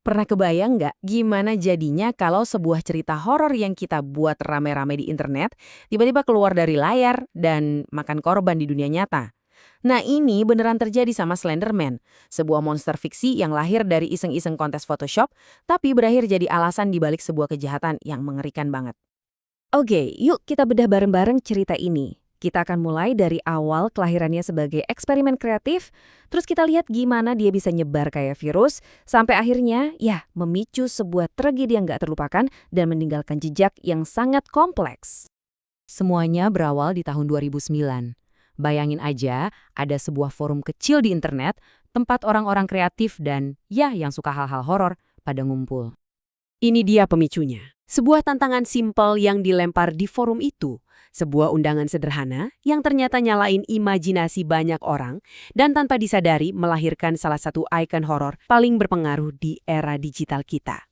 Pernah kebayang nggak gimana jadinya kalau sebuah cerita horor yang kita buat rame-rame di internet tiba-tiba keluar dari layar dan makan korban di dunia nyata? Nah ini beneran terjadi sama Slenderman, sebuah monster fiksi yang lahir dari iseng-iseng kontes Photoshop, tapi berakhir jadi alasan dibalik sebuah kejahatan yang mengerikan banget. Oke, yuk kita bedah bareng-bareng cerita ini. Kita akan mulai dari awal kelahirannya sebagai eksperimen kreatif, terus kita lihat gimana dia bisa nyebar kayak virus, sampai akhirnya, ya, memicu sebuah tragedi yang gak terlupakan dan meninggalkan jejak yang sangat kompleks. Semuanya berawal di tahun 2009. Bayangin aja, ada sebuah forum kecil di internet, tempat orang-orang kreatif dan, ya, yang suka hal-hal horor pada ngumpul. Ini dia pemicunya. Sebuah tantangan simpel yang dilempar di forum itu. Sebuah undangan sederhana yang ternyata nyalain imajinasi banyak orang dan tanpa disadari melahirkan salah satu ikon horor paling berpengaruh di era digital kita.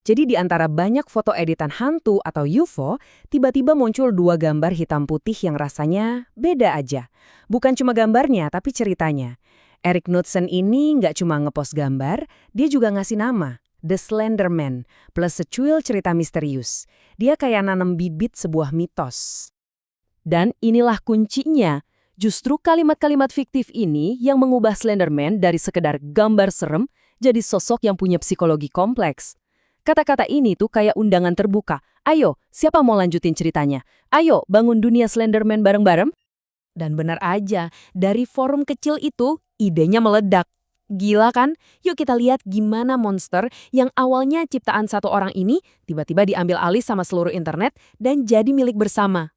Jadi di antara banyak foto editan hantu atau UFO, tiba-tiba muncul dua gambar hitam putih yang rasanya beda aja. Bukan cuma gambarnya, tapi ceritanya. Erik Knudsen ini nggak cuma ngepost gambar, dia juga ngasih nama. The Slenderman, plus secuil cerita misterius. Dia kayak nanam bibit sebuah mitos. Dan inilah kuncinya. Justru kalimat-kalimat fiktif ini yang mengubah Slenderman dari sekedar gambar serem jadi sosok yang punya psikologi kompleks. Kata-kata ini tuh kayak undangan terbuka. Ayo, siapa mau lanjutin ceritanya? Ayo, bangun dunia Slenderman bareng-bareng. Dan benar aja, dari forum kecil itu, idenya meledak. Gila kan? Yuk kita lihat gimana monster yang awalnya ciptaan satu orang ini tiba-tiba diambil alih sama seluruh internet dan jadi milik bersama.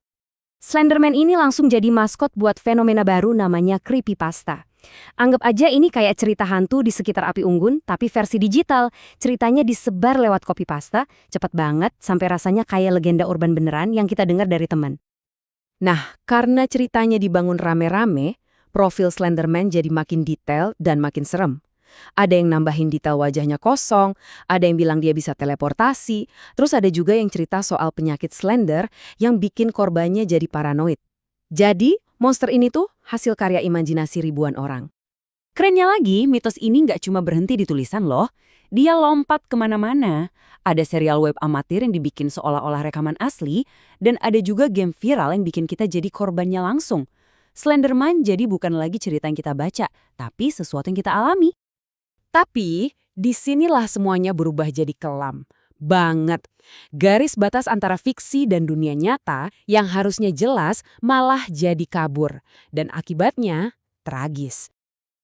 Slenderman ini langsung jadi maskot buat fenomena baru namanya creepypasta. Anggap aja ini kayak cerita hantu di sekitar api unggun, tapi versi digital. Ceritanya disebar lewat copypasta, cepat banget sampai rasanya kayak legenda urban beneran yang kita dengar dari teman. Nah, karena ceritanya dibangun rame-rame, profil Slenderman jadi makin detail dan makin serem. Ada yang nambahin detail wajahnya kosong, ada yang bilang dia bisa teleportasi, terus ada juga yang cerita soal penyakit Slender yang bikin korbannya jadi paranoid. Jadi, monster ini tuh hasil karya imajinasi ribuan orang. Kerennya lagi, mitos ini nggak cuma berhenti di tulisan loh. Dia lompat kemana-mana. Ada serial web amatir yang dibikin seolah-olah rekaman asli, dan ada juga game viral yang bikin kita jadi korbannya langsung. Slenderman jadi bukan lagi cerita yang kita baca, tapi sesuatu yang kita alami. Tapi, disinilah semuanya berubah jadi kelam. Banget. Garis batas antara fiksi dan dunia nyata yang harusnya jelas malah jadi kabur. Dan akibatnya, tragis.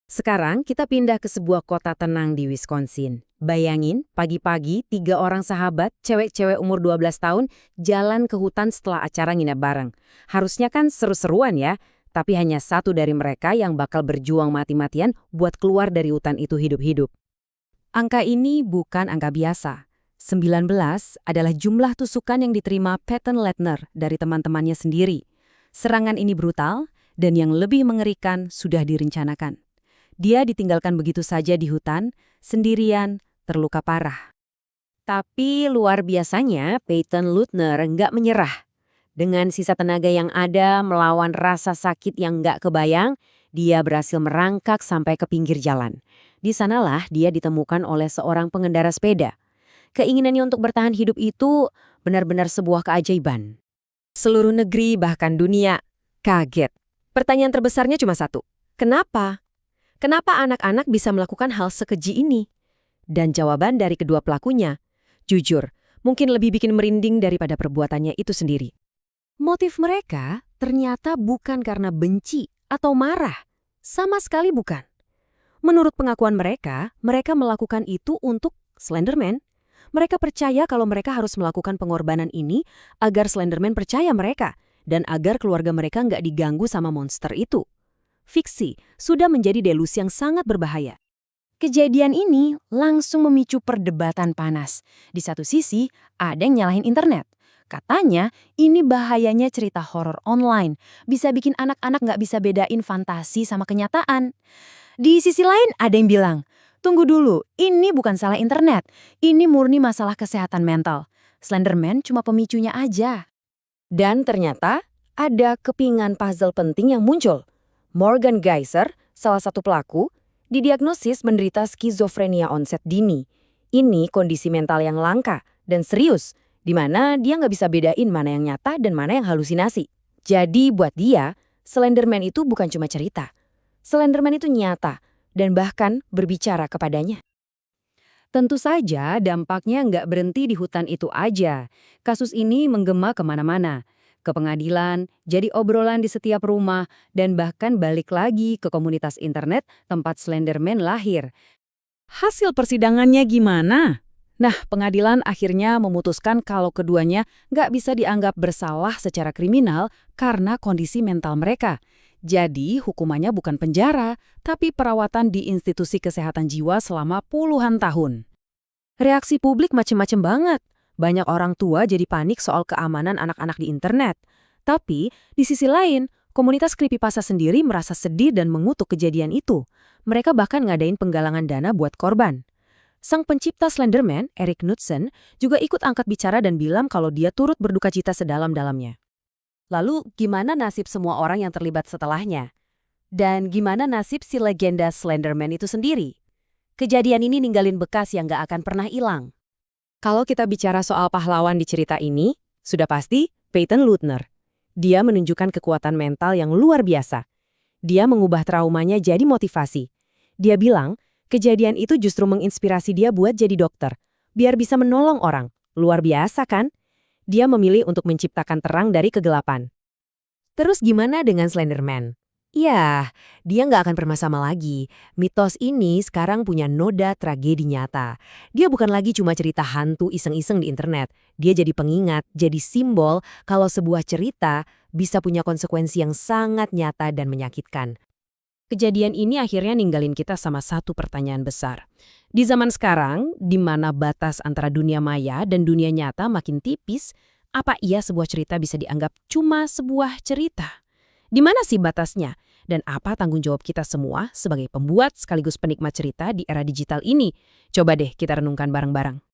Sekarang kita pindah ke sebuah kota tenang di Wisconsin. Bayangin, pagi-pagi 3 orang sahabat, cewek-cewek umur 12 tahun, jalan ke hutan setelah acara nginep bareng. Harusnya kan seru-seruan ya, tapi hanya satu dari mereka yang bakal berjuang mati-matian buat keluar dari hutan itu hidup-hidup. Angka ini bukan angka biasa. 19 adalah jumlah tusukan yang diterima Peyton Lettner dari teman-temannya sendiri. Serangan ini brutal, dan yang lebih mengerikan sudah direncanakan. Dia ditinggalkan begitu saja di hutan, sendirian, terluka parah. Tapi luar biasanya, Peyton Lettner nggak menyerah. Dengan sisa tenaga yang ada melawan rasa sakit yang nggak kebayang, dia berhasil merangkak sampai ke pinggir jalan. Di sanalah dia ditemukan oleh seorang pengendara sepeda. Keinginannya untuk bertahan hidup itu benar-benar sebuah keajaiban. Seluruh negeri bahkan dunia kaget. Pertanyaan terbesarnya cuma satu. Kenapa? Kenapa anak-anak bisa melakukan hal sekeji ini? Dan jawaban dari kedua pelakunya, jujur, mungkin lebih bikin merinding daripada perbuatannya itu sendiri. Motif mereka ternyata bukan karena benci atau marah. Sama sekali bukan. Menurut pengakuan mereka melakukan itu untuk Slenderman. Mereka percaya kalau mereka harus melakukan pengorbanan ini agar Slenderman percaya mereka dan agar keluarga mereka nggak diganggu sama monster itu. Fiksi sudah menjadi delusi yang sangat berbahaya. Kejadian ini langsung memicu perdebatan panas. Di satu sisi, ada yang nyalahin internet. Katanya, ini bahayanya cerita horor online. Bisa bikin anak-anak nggak bisa bedain fantasi sama kenyataan. Di sisi lain, ada yang bilang, tunggu dulu, ini bukan salah internet. Ini murni masalah kesehatan mental. Slenderman cuma pemicunya aja. Dan ternyata, ada kepingan puzzle penting yang muncul. Morgan Geyser, salah satu pelaku, didiagnosis menderita skizofrenia onset dini. Ini kondisi mental yang langka dan serius, di mana dia nggak bisa bedain mana yang nyata dan mana yang halusinasi. Jadi buat dia, Slenderman itu bukan cuma cerita. Slenderman itu nyata dan bahkan berbicara kepadanya. Tentu saja dampaknya nggak berhenti di hutan itu aja. Kasus ini menggema kemana-mana. Ke pengadilan, jadi obrolan di setiap rumah, dan bahkan balik lagi ke komunitas internet tempat Slenderman lahir. Hasil persidangannya gimana? Nah, pengadilan akhirnya memutuskan kalau keduanya nggak bisa dianggap bersalah secara kriminal karena kondisi mental mereka. Jadi, hukumannya bukan penjara, tapi perawatan di institusi kesehatan jiwa selama puluhan tahun. Reaksi publik macem-macem banget. Banyak orang tua jadi panik soal keamanan anak-anak di internet. Tapi, di sisi lain, komunitas creepypasta sendiri merasa sedih dan mengutuk kejadian itu. Mereka bahkan ngadain penggalangan dana buat korban. Sang pencipta Slenderman, Eric Knudsen, juga ikut angkat bicara dan bilang kalau dia turut berduka cita sedalam-dalamnya. Lalu, gimana nasib semua orang yang terlibat setelahnya? Dan gimana nasib si legenda Slenderman itu sendiri? Kejadian ini ninggalin bekas yang gak akan pernah hilang. Kalau kita bicara soal pahlawan di cerita ini, sudah pasti Peyton Lutner. Dia menunjukkan kekuatan mental yang luar biasa. Dia mengubah traumanya jadi motivasi. Dia bilang, kejadian itu justru menginspirasi dia buat jadi dokter, biar bisa menolong orang. Luar biasa kan? Dia memilih untuk menciptakan terang dari kegelapan. Terus gimana dengan Slenderman? Ya, dia nggak akan pernah sama lagi. Mitos ini sekarang punya noda tragedi nyata. Dia bukan lagi cuma cerita hantu iseng-iseng di internet. Dia jadi pengingat, jadi simbol kalau sebuah cerita bisa punya konsekuensi yang sangat nyata dan menyakitkan. Kejadian ini akhirnya ninggalin kita sama satu pertanyaan besar. Di zaman sekarang, di mana batas antara dunia maya dan dunia nyata makin tipis, apa iya sebuah cerita bisa dianggap cuma sebuah cerita? Di mana sih batasnya? Dan apa tanggung jawab kita semua sebagai pembuat sekaligus penikmat cerita di era digital ini? Coba deh kita renungkan bareng-bareng.